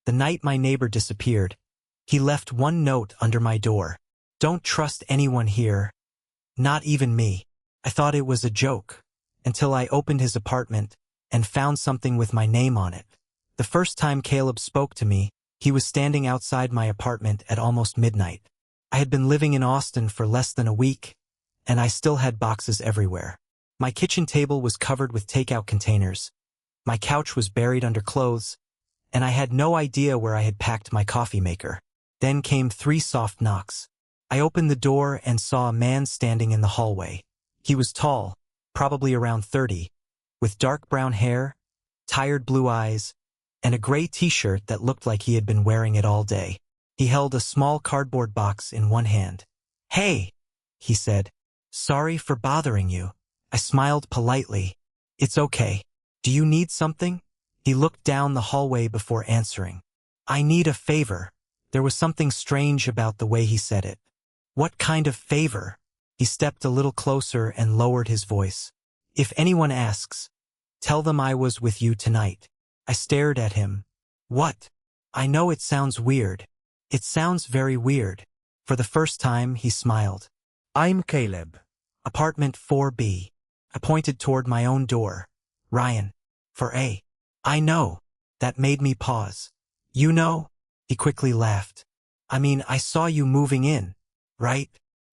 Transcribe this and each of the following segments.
The night my neighbor disappeared, he left one note under my door. Don't trust anyone here, not even me. I thought it was a joke, until I opened his apartment and found something with my name on it. The first time Caleb spoke to me, he was standing outside my apartment at almost midnight. I had been living in Austin for less than a week, and I still had boxes everywhere. My kitchen table was covered with takeout containers. My couch was buried under clothes, and I had no idea where I had packed my coffee maker. Then came 3 soft knocks. I opened the door and saw a man standing in the hallway. He was tall, probably around 30, with dark brown hair, tired blue eyes, and a gray t-shirt that looked like he had been wearing it all day. He held a small cardboard box in one hand. "Hey," he said. "Sorry for bothering you." I smiled politely. "It's okay. Do you need something?" He looked down the hallway before answering. "I need a favor." There was something strange about the way he said it. "What kind of favor?" He stepped a little closer and lowered his voice. "If anyone asks, tell them I was with you tonight." I stared at him. "What?" "I know it sounds weird. It sounds very weird." For the first time, he smiled. "I'm Caleb. Apartment 4B. I pointed toward my own door. "Ryan. For A." "I know." That made me pause. "You know?" He quickly laughed. "I mean, I saw you moving in, right?"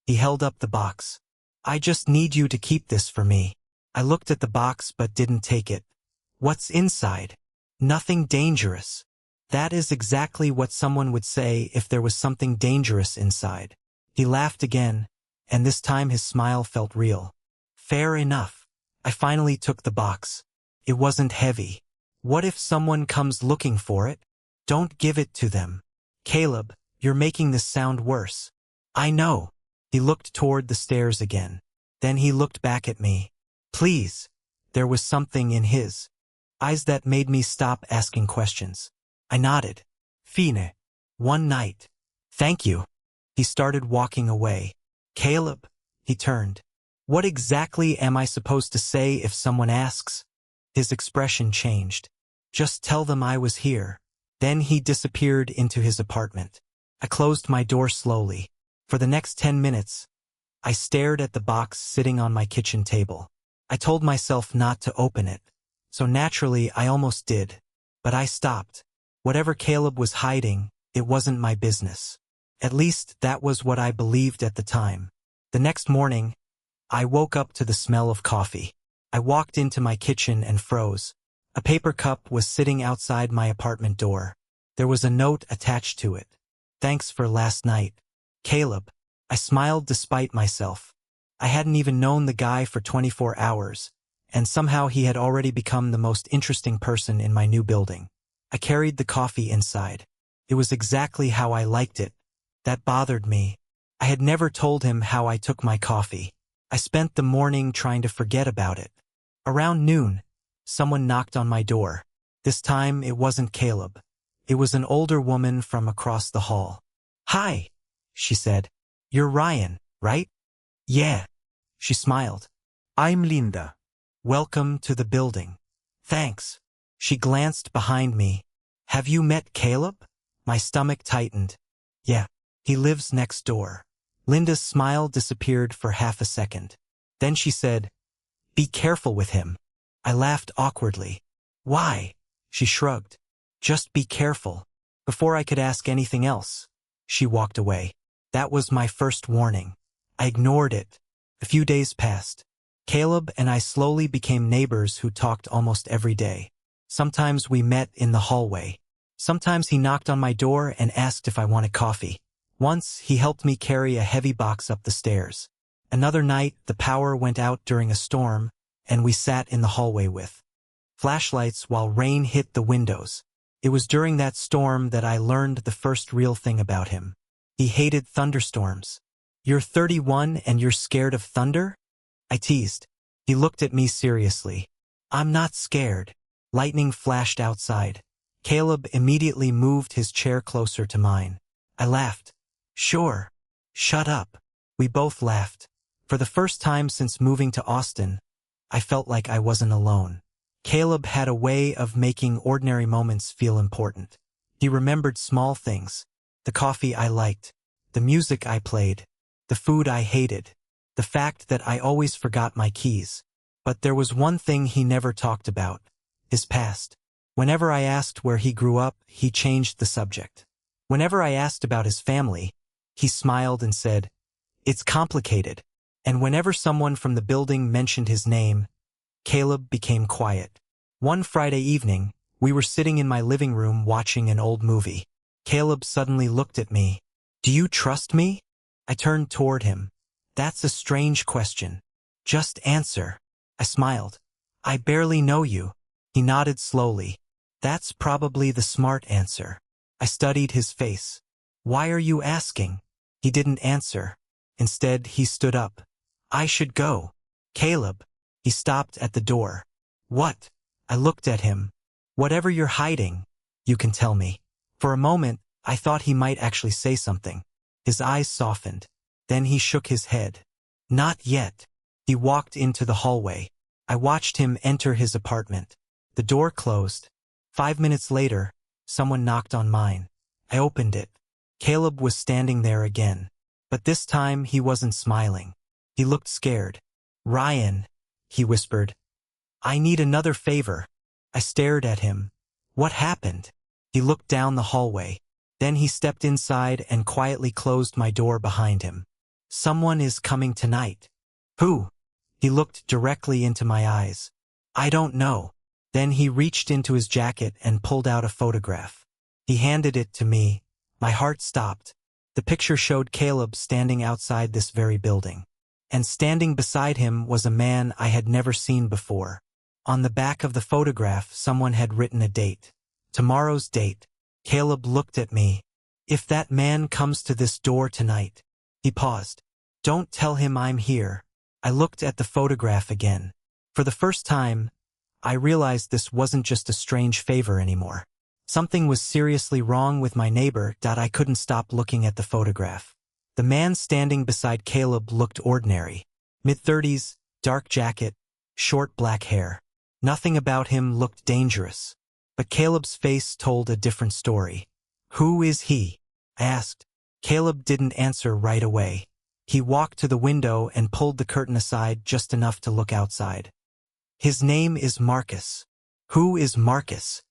He held up the box. "I just need you to keep this for me." I looked at the box but didn't take it. "What's inside?" "Nothing dangerous." That is exactly what someone would say if there was something dangerous inside. He laughed again, and this time his smile felt real. "Fair enough." I finally took the box. It wasn't heavy. What if someone comes looking for it? Don't give it to them. "Caleb, you're making this sound worse." "I know." He looked toward the stairs again. Then he looked back at me. "Please." There was something in his eyes that made me stop asking questions. I nodded. "Fine. One night." "Thank you." He started walking away. "Caleb." He turned. "What exactly am I supposed to say if someone asks?" His expression changed. "Just tell them I was here." Then he disappeared into his apartment. I closed my door slowly. For the next 10 minutes, I stared at the box sitting on my kitchen table. I told myself not to open it, so naturally I almost did. But I stopped. Whatever Caleb was hiding, it wasn't my business. At least that was what I believed at the time. The next morning, I woke up to the smell of coffee. I walked into my kitchen and froze. A paper cup was sitting outside my apartment door. There was a note attached to it. "Thanks for last night, Caleb." I smiled despite myself. I hadn't even known the guy for 24 hours, and somehow he had already become the most interesting person in my new building. I carried the coffee inside. It was exactly how I liked it. That bothered me. I had never told him how I took my coffee. I spent the morning trying to forget about it. Around noon, someone knocked on my door. This time it wasn't Caleb. It was an older woman from across the hall. "Hi," she said. "You're Ryan, right?" "Yeah." She smiled. "I'm Linda." "Welcome to the building." "Thanks." She glanced behind me. "Have you met Caleb?" My stomach tightened. "Yeah, he lives next door." Linda's smile disappeared for half a second. Then she said, "Be careful with him." I laughed awkwardly. "Why?" She shrugged. "Just be careful." Before I could ask anything else, she walked away. That was my first warning. I ignored it. A few days passed. Caleb and I slowly became neighbors who talked almost every day. Sometimes we met in the hallway. Sometimes he knocked on my door and asked if I wanted coffee. Once, he helped me carry a heavy box up the stairs. Another night, the power went out during a storm, and we sat in the hallway with flashlights while rain hit the windows. It was during that storm that I learned the first real thing about him. He hated thunderstorms. "You're 31 and you're scared of thunder?" I teased. He looked at me seriously. "I'm not scared." Lightning flashed outside. Caleb immediately moved his chair closer to mine. I laughed. "Sure. Shut up." We both laughed. For the first time since moving to Austin, I felt like I wasn't alone. Caleb had a way of making ordinary moments feel important. He remembered small things. The coffee I liked. The music I played. The food I hated. The fact that I always forgot my keys. But there was one thing he never talked about. His past. Whenever I asked where he grew up, he changed the subject. Whenever I asked about his family, he smiled and said, "It's complicated." And whenever someone from the building mentioned his name, Caleb became quiet. One Friday evening, we were sitting in my living room watching an old movie. Caleb suddenly looked at me. "Do you trust me?" I turned toward him. "That's a strange question. Just answer." I smiled. "I barely know you." He nodded slowly. "That's probably the smart answer." I studied his face. "Why are you asking?" He didn't answer. Instead, he stood up. "I should go." "Caleb." He stopped at the door. "What?" I looked at him. "Whatever you're hiding, you can tell me." For a moment, I thought he might actually say something. His eyes softened. Then he shook his head. "Not yet." He walked into the hallway. I watched him enter his apartment. The door closed. 5 minutes later, someone knocked on mine. I opened it. Caleb was standing there again. But this time he wasn't smiling. He looked scared. "Ryan," he whispered. "I need another favor." I stared at him. "What happened?" He looked down the hallway. Then he stepped inside and quietly closed my door behind him. "Someone is coming tonight." "Who?" He looked directly into my eyes. "I don't know." Then he reached into his jacket and pulled out a photograph. He handed it to me. My heart stopped. The picture showed Caleb standing outside this very building. And standing beside him was a man I had never seen before. On the back of the photograph, someone had written a date. Tomorrow's date. Caleb looked at me. "If that man comes to this door tonight." He paused. "Don't tell him I'm here." I looked at the photograph again. For the first time, I realized this wasn't just a strange favor anymore. Something was seriously wrong with my neighbor that I couldn't stop looking at the photograph. The man standing beside Caleb looked ordinary. Mid-30s, dark jacket, short black hair. Nothing about him looked dangerous. But Caleb's face told a different story. "Who is he?" I asked. Caleb didn't answer right away. He walked to the window and pulled the curtain aside just enough to look outside. "His name is Marcus." "Who is Marcus?"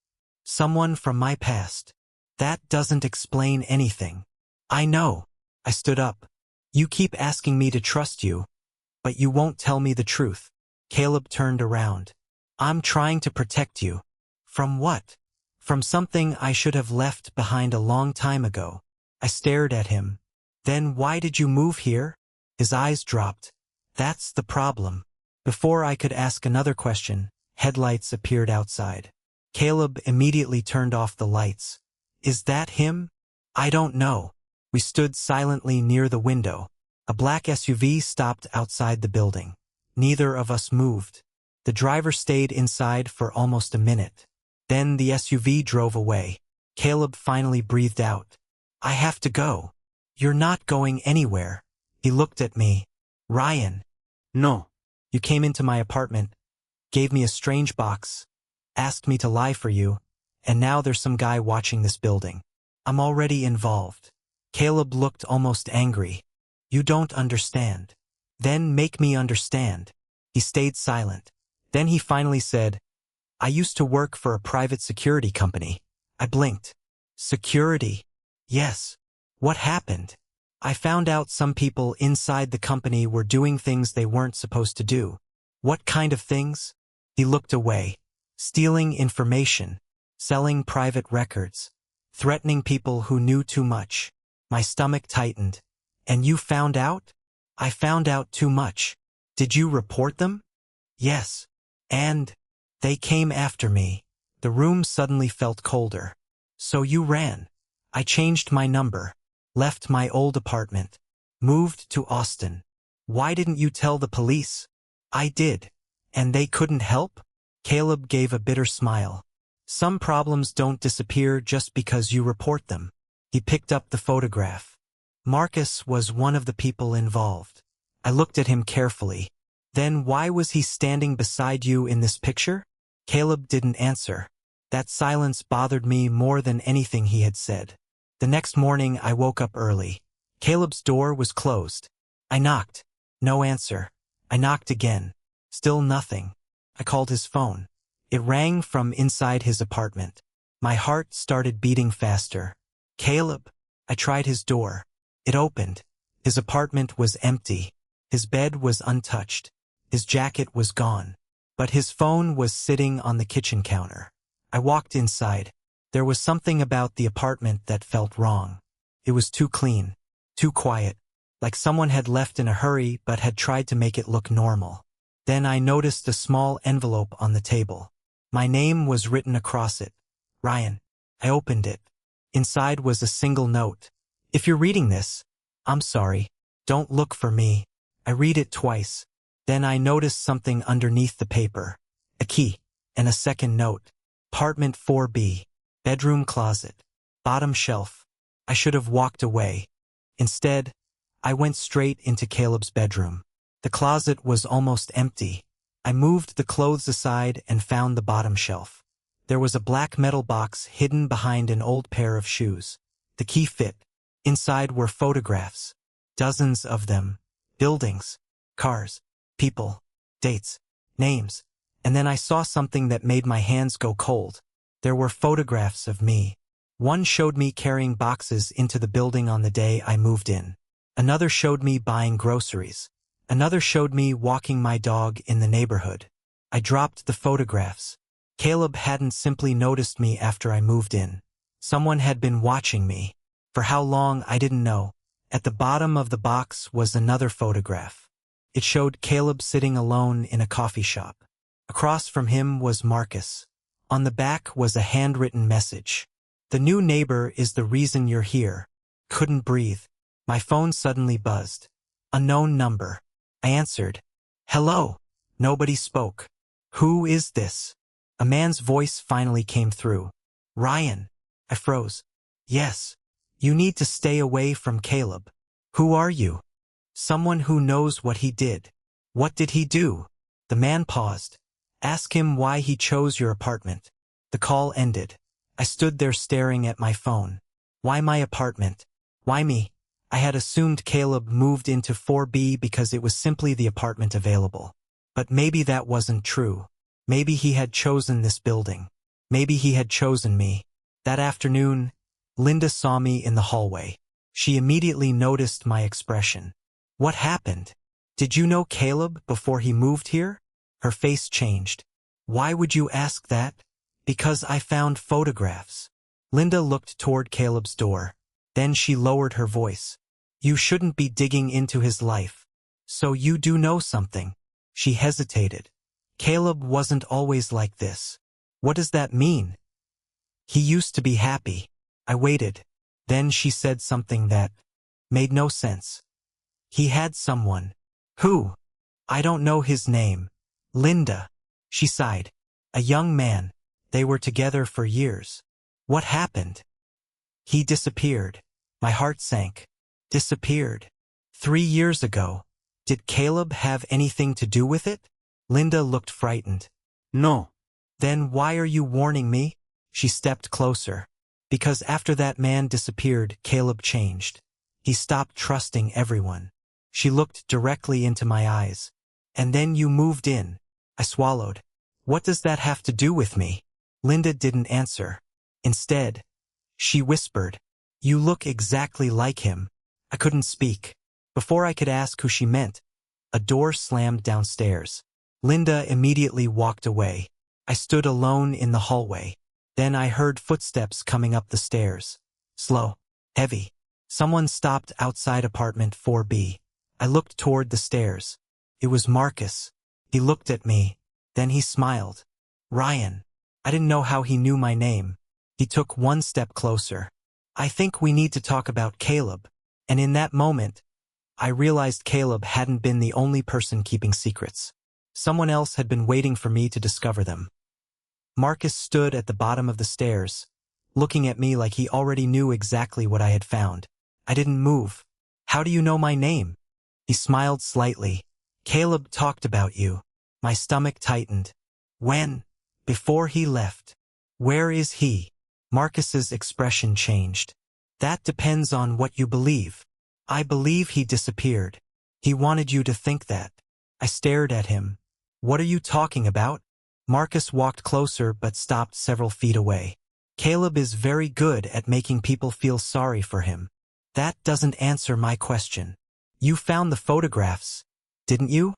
"Someone from my past." "That doesn't explain anything." "I know." I stood up. "You keep asking me to trust you, but you won't tell me the truth." Caleb turned around. "I'm trying to protect you." "From what?" "From something I should have left behind a long time ago." I stared at him. "Then why did you move here?" His eyes dropped. "That's the problem." Before I could ask another question, headlights appeared outside. Caleb immediately turned off the lights. "Is that him?" "I don't know." We stood silently near the window. A black SUV stopped outside the building. Neither of us moved. The driver stayed inside for almost a minute. Then the SUV drove away. Caleb finally breathed out. "I have to go." "You're not going anywhere." He looked at me. "Ryan." No. "You came into my apartment, gave me a strange box, asked me to lie for you, and now there's some guy watching this building. I'm already involved." Caleb looked almost angry. "You don't understand." "Then make me understand." He stayed silent. Then he finally said, "I used to work for a private security company." I blinked. "Security?" "Yes." "What happened?" "I found out some people inside the company were doing things they weren't supposed to do." "What kind of things?" He looked away. "Stealing information, selling private records, threatening people who knew too much." My stomach tightened. "And you found out?" "I found out too much." "Did you report them?" "Yes." "And?" "They came after me." The room suddenly felt colder. "So you ran." "I changed my number, left my old apartment, moved to Austin." "Why didn't you tell the police?" "I did." "And they couldn't help?" Caleb gave a bitter smile. "Some problems don't disappear just because you report them." He picked up the photograph. Marcus was one of the people involved. I looked at him carefully. "Then why was he standing beside you in this picture?" Caleb didn't answer. That silence bothered me more than anything he had said. The next morning I woke up early. Caleb's door was closed. I knocked. No answer. I knocked again. Still nothing. I called his phone. It rang from inside his apartment. My heart started beating faster. Caleb. I tried his door. It opened. His apartment was empty. His bed was untouched. His jacket was gone. But his phone was sitting on the kitchen counter. I walked inside. There was something about the apartment that felt wrong. It was too clean, too quiet, like someone had left in a hurry but had tried to make it look normal. Then I noticed a small envelope on the table. My name was written across it. Ryan. I opened it. Inside was a single note. If you're reading this, I'm sorry. Don't look for me. I read it twice. Then I noticed something underneath the paper. A key. And a second note. Apartment 4B. Bedroom closet. Bottom shelf. I should have walked away. Instead, I went straight into Caleb's bedroom. The closet was almost empty. I moved the clothes aside and found the bottom shelf. There was a black metal box hidden behind an old pair of shoes. The key fit. Inside were photographs. Dozens of them. Buildings. Cars. People. Dates. Names. And then I saw something that made my hands go cold. There were photographs of me. One showed me carrying boxes into the building on the day I moved in. Another showed me buying groceries. Another showed me walking my dog in the neighborhood. I dropped the photographs. Caleb hadn't simply noticed me after I moved in. Someone had been watching me. For how long, I didn't know. At the bottom of the box was another photograph. It showed Caleb sitting alone in a coffee shop. Across from him was Marcus. On the back was a handwritten message. The new neighbor is the reason you're here. Couldn't breathe. My phone suddenly buzzed. Unknown number. I answered. Hello. Nobody spoke. Who is this? A man's voice finally came through. Ryan. I froze. Yes. You need to stay away from Caleb. Who are you? Someone who knows what he did. What did he do? The man paused. Ask him why he chose your apartment. The call ended. I stood there staring at my phone. Why my apartment? Why me? I had assumed Caleb moved into 4B because it was simply the apartment available. But maybe that wasn't true. Maybe he had chosen this building. Maybe he had chosen me. That afternoon, Linda saw me in the hallway. She immediately noticed my expression. What happened? Did you know Caleb before he moved here? Her face changed. Why would you ask that? Because I found photographs. Linda looked toward Caleb's door. Then she lowered her voice. You shouldn't be digging into his life. So you do know something. She hesitated. Caleb wasn't always like this. What does that mean? He used to be happy. I waited. Then she said something that made no sense. He had someone. Who? I don't know his name. Linda. She sighed. A young man. They were together for years. What happened? He disappeared. My heart sank. Disappeared. 3 years ago. Did Caleb have anything to do with it? Linda looked frightened. No. Then why are you warning me? She stepped closer. Because after that man disappeared, Caleb changed. He stopped trusting everyone. She looked directly into my eyes. And then you moved in. I swallowed. What does that have to do with me? Linda didn't answer. Instead, she whispered, You look exactly like him. I couldn't speak. Before I could ask who she meant, a door slammed downstairs. Linda immediately walked away. I stood alone in the hallway. Then I heard footsteps coming up the stairs. Slow. Heavy. Someone stopped outside apartment 4B. I looked toward the stairs. It was Marcus. He looked at me. Then he smiled. Ryan. I didn't know how he knew my name. He took one step closer. I think we need to talk about Caleb. And in that moment, I realized Caleb hadn't been the only person keeping secrets. Someone else had been waiting for me to discover them. Marcus stood at the bottom of the stairs, looking at me like he already knew exactly what I had found. I didn't move. How do you know my name? He smiled slightly. Caleb talked about you. My stomach tightened. When? Before he left. Where is he? Marcus's expression changed. That depends on what you believe. I believe he disappeared. He wanted you to think that. I stared at him. What are you talking about? Marcus walked closer but stopped several feet away. Caleb is very good at making people feel sorry for him. That doesn't answer my question. You found the photographs, didn't you?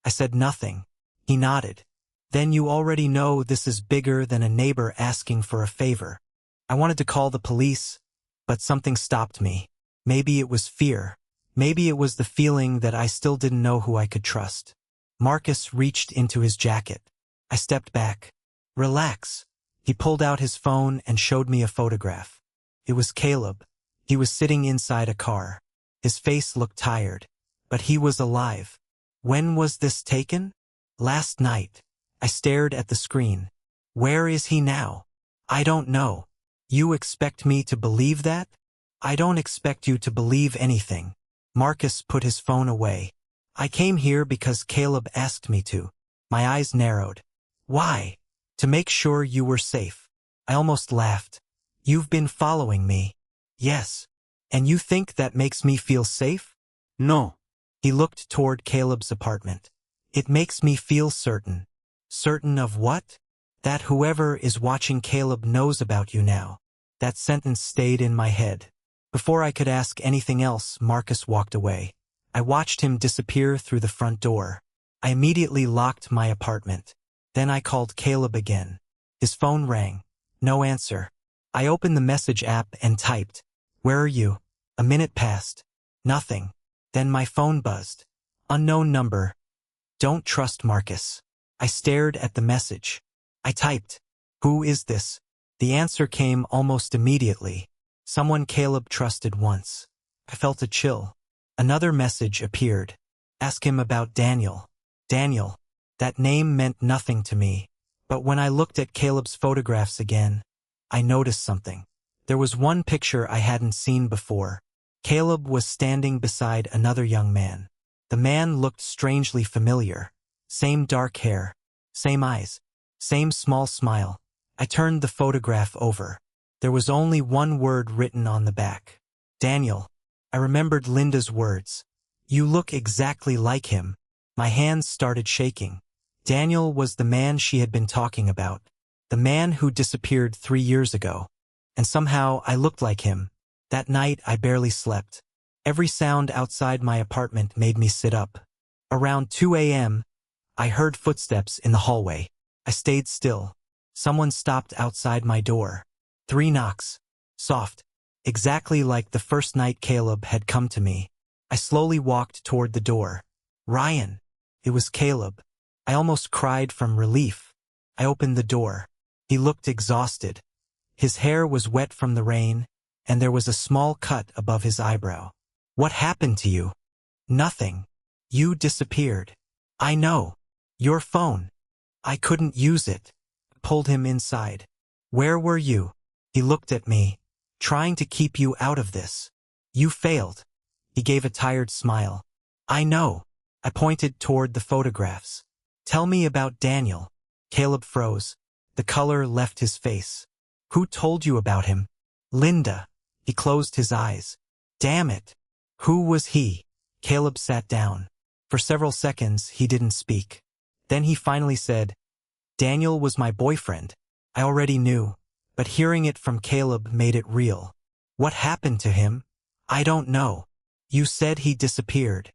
I said nothing. He nodded. Then you already know this is bigger than a neighbor asking for a favor. I wanted to call the police, but something stopped me. Maybe it was fear. Maybe it was the feeling that I still didn't know who I could trust. Marcus reached into his jacket. I stepped back. Relax. He pulled out his phone and showed me a photograph. It was Caleb. He was sitting inside a car. His face looked tired, but he was alive. When was this taken? Last night. I stared at the screen. Where is he now? I don't know. You expect me to believe that? I don't expect you to believe anything. Marcus put his phone away. I came here because Caleb asked me to. My eyes narrowed. Why? To make sure you were safe. I almost laughed. You've been following me. Yes. And you think that makes me feel safe? No. He looked toward Caleb's apartment. It makes me feel certain. Certain of what? That whoever is watching Caleb knows about you now. That sentence stayed in my head. Before I could ask anything else, Marcus walked away. I watched him disappear through the front door. I immediately locked my apartment. Then I called Caleb again. His phone rang. No answer. I opened the message app and typed, "Where are you?" A minute passed. Nothing. Then my phone buzzed. Unknown number. Don't trust Marcus. I stared at the message. I typed, "Who is this?" The answer came almost immediately. Someone Caleb trusted once. I felt a chill. Another message appeared. Ask him about Daniel. Daniel. That name meant nothing to me. But when I looked at Caleb's photographs again, I noticed something. There was one picture I hadn't seen before. Caleb was standing beside another young man. The man looked strangely familiar. Same dark hair. Same eyes. Same small smile. I turned the photograph over. There was only one word written on the back. Daniel. I remembered Linda's words. You look exactly like him. My hands started shaking. Daniel was the man she had been talking about. The man who disappeared 3 years ago. And somehow I looked like him. That night I barely slept. Every sound outside my apartment made me sit up. Around 2 a.m., I heard footsteps in the hallway. I stayed still. Someone stopped outside my door. 3 knocks. Soft. Exactly like the first night Caleb had come to me. I slowly walked toward the door. Ryan. It was Caleb. I almost cried from relief. I opened the door. He looked exhausted. His hair was wet from the rain, and there was a small cut above his eyebrow. What happened to you? Nothing. You disappeared. I know. Your phone. I couldn't use it. Pulled him inside. Where were you? He looked at me. Trying to keep you out of this. You failed. He gave a tired smile. I know. I pointed toward the photographs. Tell me about Daniel. Caleb froze. The color left his face. Who told you about him? Linda. He closed his eyes. Damn it. Who was he? Caleb sat down. For several seconds, he didn't speak. Then he finally said, Daniel was my boyfriend. I already knew, but hearing it from Caleb made it real. What happened to him? I don't know. You said he disappeared.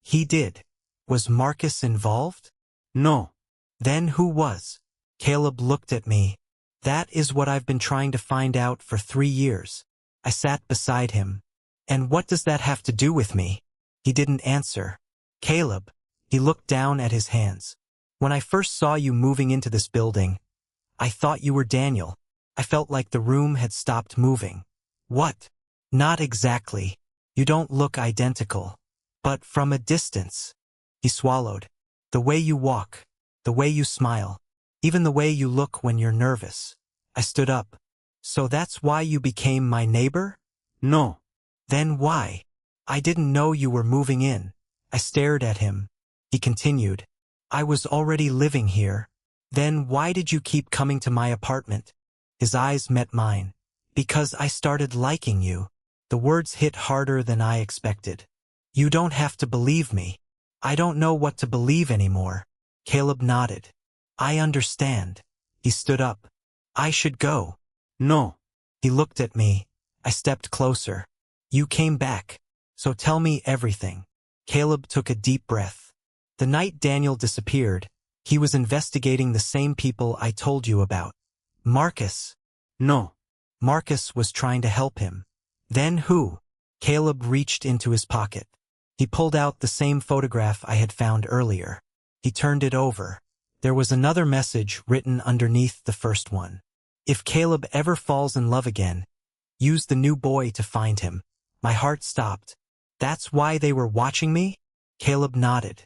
He did. Was Marcus involved? No. Then who was? Caleb looked at me. That is what I've been trying to find out for 3 years. I sat beside him. And what does that have to do with me? He didn't answer. Caleb. He looked down at his hands. When I first saw you moving into this building, I thought you were Daniel. I felt like the room had stopped moving. What? Not exactly. You don't look identical. But from a distance. He swallowed. The way you walk. The way you smile. Even the way you look when you're nervous. I stood up. So that's why you became my neighbor? No. Then why? I didn't know you were moving in. I stared at him. He continued. I was already living here. Then why did you keep coming to my apartment? His eyes met mine. Because I started liking you. The words hit harder than I expected. You don't have to believe me. I don't know what to believe anymore. Caleb nodded. I understand. He stood up. I should go. No. He looked at me. I stepped closer. You came back. So tell me everything. Caleb took a deep breath. The night Daniel disappeared, he was investigating the same people I told you about. Marcus. No. Marcus was trying to help him. Then who? Caleb reached into his pocket. He pulled out the same photograph I had found earlier. He turned it over. There was another message written underneath the first one. If Caleb ever falls in love again, use the new boy to find him. My heart stopped. That's why they were watching me? Caleb nodded.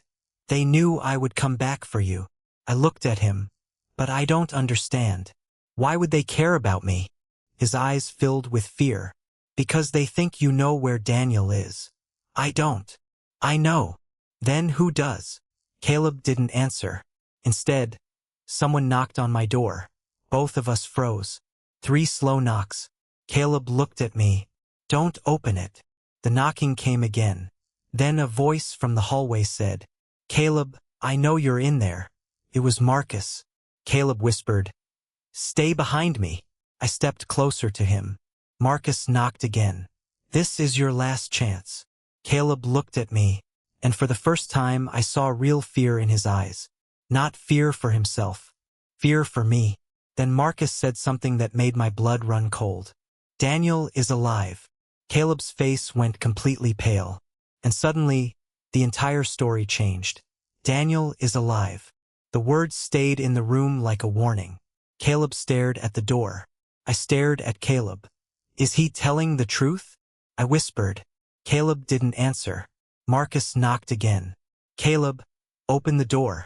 They knew I would come back for you. I looked at him. But I don't understand. Why would they care about me? His eyes filled with fear. Because they think you know where Daniel is. I don't. I know. Then who does? Caleb didn't answer. Instead, someone knocked on my door. Both of us froze. 3 slow knocks. Caleb looked at me. Don't open it. The knocking came again. Then a voice from the hallway said, Caleb, I know you're in there. It was Marcus. Caleb whispered, Stay behind me. I stepped closer to him. Marcus knocked again. This is your last chance. Caleb looked at me, and for the first time I saw real fear in his eyes. Not fear for himself. Fear for me. Then Marcus said something that made my blood run cold. Daniel is alive. Caleb's face went completely pale. And suddenly, the entire story changed. Daniel is alive. The words stayed in the room like a warning. Caleb stared at the door. I stared at Caleb. Is he telling the truth? I whispered. Caleb didn't answer. Marcus knocked again. Caleb, open the door.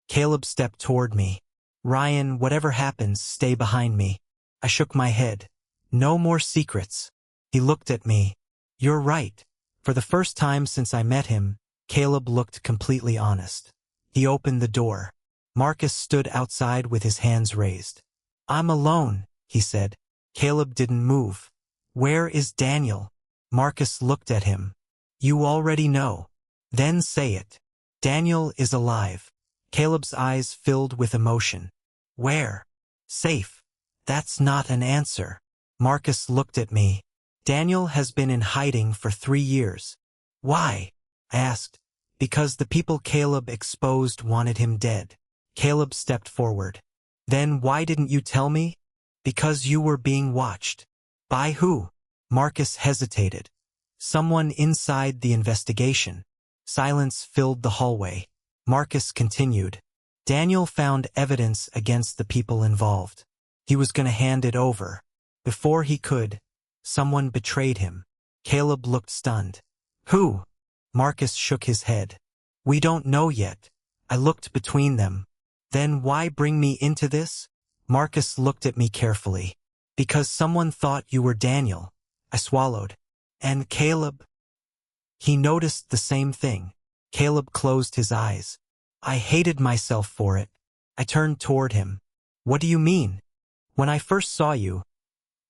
Caleb stepped toward me. Ryan, whatever happens, stay behind me. I shook my head. No more secrets. He looked at me. You're right. For the first time since I met him, Caleb looked completely honest. He opened the door. Marcus stood outside with his hands raised. I'm alone, he said. Caleb didn't move. Where is Daniel? Marcus looked at him. You already know. Then say it. Daniel is alive. Caleb's eyes filled with emotion. Where? Safe. That's not an answer. Marcus looked at me. Daniel has been in hiding for 3 years. Why? I asked. Because the people Caleb exposed wanted him dead. Caleb stepped forward. Then why didn't you tell me? Because you were being watched. By who? Marcus hesitated. Someone inside the investigation. Silence filled the hallway. Marcus continued. Daniel found evidence against the people involved. He was going to hand it over. Before he could, someone betrayed him. Caleb looked stunned. Who? Marcus shook his head. We don't know yet. I looked between them. Then why bring me into this? Marcus looked at me carefully. Because someone thought you were Daniel. I swallowed. And Caleb? He noticed the same thing. Caleb closed his eyes. I hated myself for it. I turned toward him. What do you mean? When I first saw you,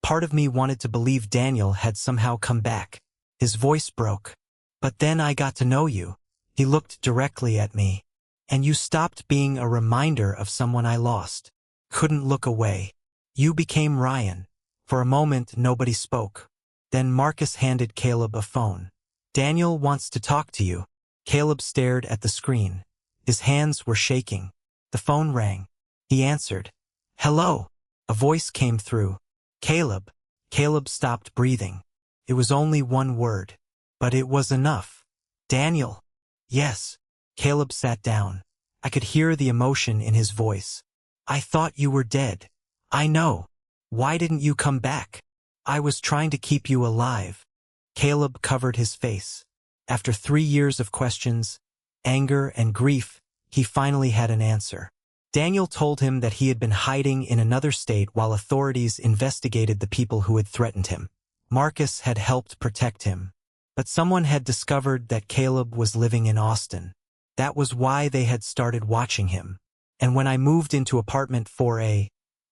part of me wanted to believe Daniel had somehow come back. His voice broke. But then I got to know you. He looked directly at me. And you stopped being a reminder of someone I lost. Couldn't look away. You became Ryan. For a moment, nobody spoke. Then Marcus handed Caleb a phone. Daniel wants to talk to you. Caleb stared at the screen. His hands were shaking. The phone rang. He answered. Hello. A voice came through. Caleb. Caleb stopped breathing. It was only one word. But it was enough. Daniel. Yes. Caleb sat down. I could hear the emotion in his voice. I thought you were dead. I know. Why didn't you come back? I was trying to keep you alive. Caleb covered his face. After 3 years of questions, anger, and grief, he finally had an answer. Daniel told him that he had been hiding in another state while authorities investigated the people who had threatened him. Marcus had helped protect him. But someone had discovered that Caleb was living in Austin. That was why they had started watching him. And when I moved into apartment 4A,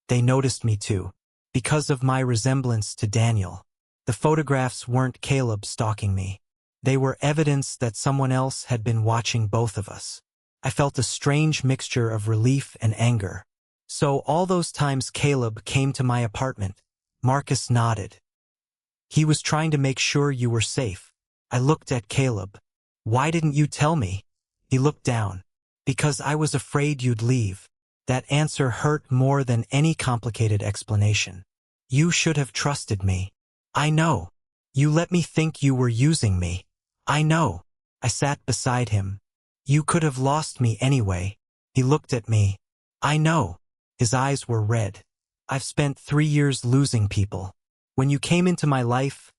they noticed me too. because of my resemblance to Daniel. The photographs weren't Caleb stalking me. They were evidence that someone else had been watching both of us. I felt a strange mixture of relief and anger. So all those times Caleb came to my apartment, Marcus nodded. He was trying to make sure you were safe. I looked at Caleb. Why didn't you tell me? He looked down. Because I was afraid you'd leave. That answer hurt more than any complicated explanation. You should have trusted me. I know. You let me think you were using me. I know. I sat beside him. You could have lost me anyway. He looked at me. I know. His eyes were red. I've spent 3 years losing people. When you came into my life,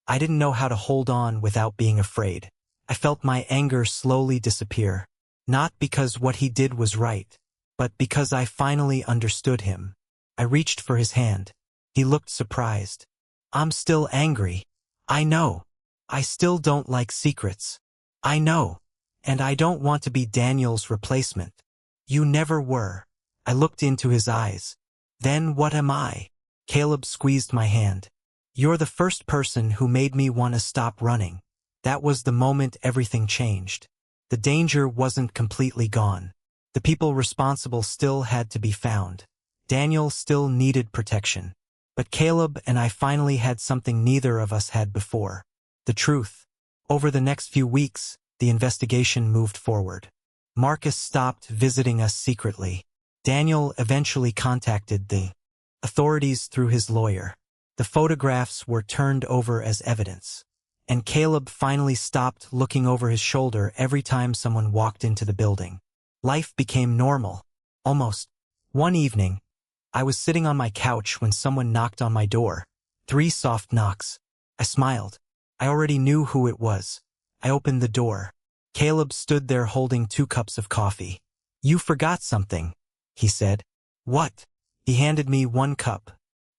I didn't know how to hold on without being afraid. I felt my anger slowly disappear. Not because what he did was right, but because I finally understood him. I reached for his hand. He looked surprised. I'm still angry. I know. I still don't like secrets. I know. And I don't want to be Daniel's replacement. You never were. I looked into his eyes. Then what am I? Caleb squeezed my hand. You're the first person who made me want to stop running. That was the moment everything changed. The danger wasn't completely gone. The people responsible still had to be found. Daniel still needed protection. But Caleb and I finally had something neither of us had before. The truth. Over the next few weeks, the investigation moved forward. Marcus stopped visiting us secretly. Daniel eventually contacted the authorities through his lawyer. The photographs were turned over as evidence. And Caleb finally stopped looking over his shoulder every time someone walked into the building. Life became normal. Almost. One evening, I was sitting on my couch when someone knocked on my door. 3 soft knocks. I smiled. I already knew who it was. I opened the door. Caleb stood there holding 2 cups of coffee. You forgot something, he said. What? He handed me 1 cup.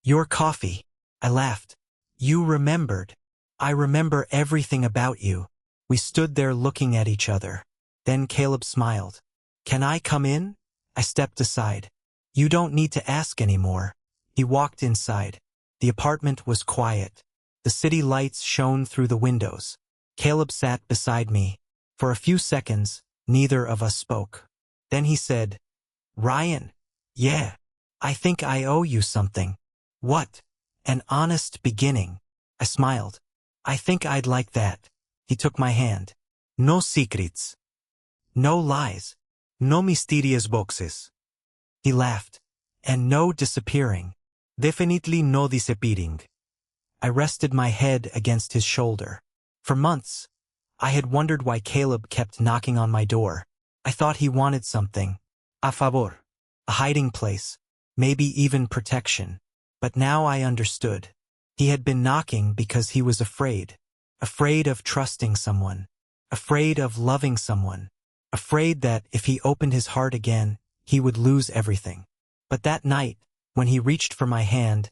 Your coffee. I laughed. You remembered. I remember everything about you. We stood there looking at each other. Then Caleb smiled. Can I come in? I stepped aside. You don't need to ask anymore. He walked inside. The apartment was quiet. The city lights shone through the windows. Caleb sat beside me. For a few seconds, neither of us spoke. Then he said, Ryan, yeah, I think I owe you something. What? An honest beginning. I smiled. I think I'd like that. He took my hand. No secrets. No lies. No mysterious boxes. He laughed. And no disappearing. Definitely no disappearing. I rested my head against his shoulder. For months, I had wondered why Caleb kept knocking on my door. I thought he wanted something. A favor. A hiding place. Maybe even protection. But now I understood. He had been knocking because he was afraid. Afraid of trusting someone. Afraid of loving someone. Afraid that if he opened his heart again, he would lose everything. But that night, when he reached for my hand,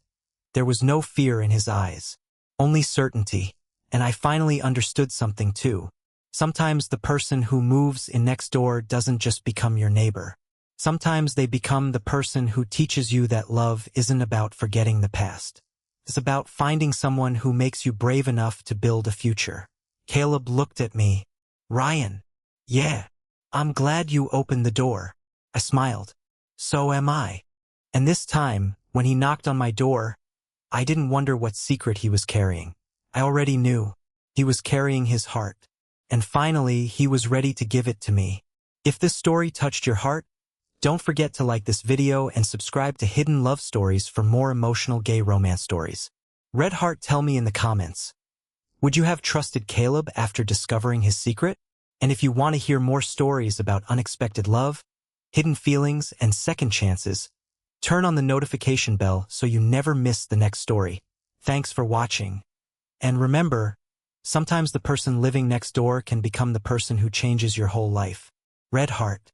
there was no fear in his eyes. Only certainty. And I finally understood something too. Sometimes the person who moves in next door doesn't just become your neighbor. Sometimes they become the person who teaches you that love isn't about forgetting the past. It's about finding someone who makes you brave enough to build a future. Caleb looked at me. Ryan. Yeah. I'm glad you opened the door. I smiled. So am I. And this time, when he knocked on my door, I didn't wonder what secret he was carrying. I already knew. He was carrying his heart. And finally, he was ready to give it to me. If this story touched your heart, don't forget to like this video and subscribe to Hidden Love Stories for more emotional gay romance stories. Red Heart, tell me in the comments. Would you have trusted Caleb after discovering his secret? And if you want to hear more stories about unexpected love, hidden feelings, and second chances, turn on the notification bell so you never miss the next story. Thanks for watching. And remember, sometimes the person living next door can become the person who changes your whole life. Red Heart.